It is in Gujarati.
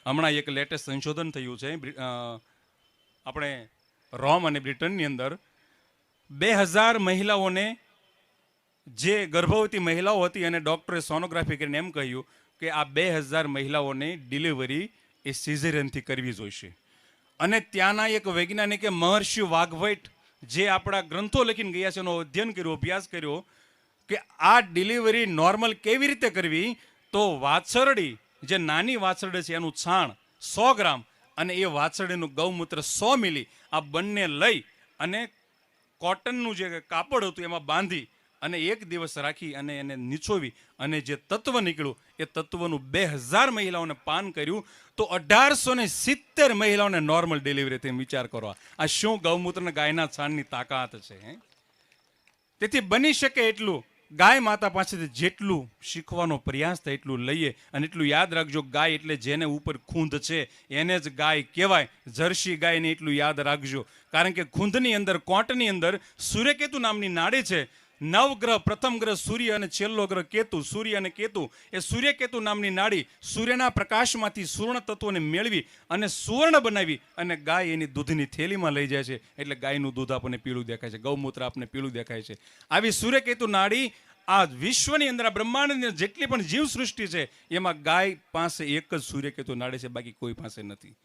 હમણાં એક લેટેસ્ટ સંશોધન થયું છે આપણે રોમ અને બ્રિટનની અંદર 2000 મહિલાઓને, જે ગર્ભવતી મહિલાઓ હતી, અને ડૉક્ટરે સોનોગ્રાફી કરીને એમ કહ્યું કે આ 2000 મહિલાઓને ડિલિવરી એ સિઝેરિયનથી કરવી જોઈશે. અને ત્યાંના એક વૈજ્ઞાનિકે મહર્ષિ વાઘભટ, જે આપણા ગ્રંથો લખીને ગયા છે, એનો અધ્યયન કર્યો, અભ્યાસ કર્યો કે આ ડિલિવરી નોર્મલ કેવી રીતે કરવી. તો વાછરડી, જે નાની વાછરડી છે, એનું છાણ 100 ગ્રામ અને એ વાછરડીનું ગૌમૂત્ર 100 મિલી, આ બંને લઈ અને કોટનનું જે કાપડ હતું એમાં બાંધી અને એક દિવસ રાખી અને એને નીચોવી અને જે તત્વ નીકળ્યું એ તત્વનું 2000 મહિલાઓને પાન કર્યું તો 1870 મહિલાઓને નોર્મલ ડિલિવરી થઈ. વિચાર કરો, આ શું ગૌમૂત્ર અને ગાયના છાણની તાકાત છે. તેથી બની શકે એટલું ગાય માતા પાસેથી જેટલું શીખવાનો પ્રયાસ થાય એટલું લઈએ. અને એટલું યાદ રાખજો, ગાય એટલે જેને ઉપર ખૂંધ છે એને જ ગાય કહેવાય. જર્સી ગાયને એટલું યાદ રાખજો, કારણ કે ખૂંધની અંદર, કોટની અંદર સૂર્યકેતુ નામની નાડી છે. નવગ્રહ, પ્રથમ ગ્રહ સૂર્ય અને છેલ્લો ગ્રહ કેતુ. સૂર્ય અને કેતુ, એ સૂર્યકેતુ નામની નાડી સૂર્યના પ્રકાશમાંથી સુવર્ણ તત્વોને મેળવી અને સુવર્ણ બનાવી અને ગાય એની દૂધની થેલીમાં લઈ જાય છે. એટલે ગાયનું દૂધ આપણને પીળું દેખાય છે, ગૌમૂત્ર આપણને પીળું દેખાય છે. આવી સૂર્યકેતુ નાડી આ વિશ્વની અંદર, આ બ્રહ્માંડની અંદર જેટલી પણ જીવ સૃષ્ટિ છે એમાં ગાય પાસે એક જ સૂર્યકેતુ નાડી છે, બાકી કોઈ પાસે નથી.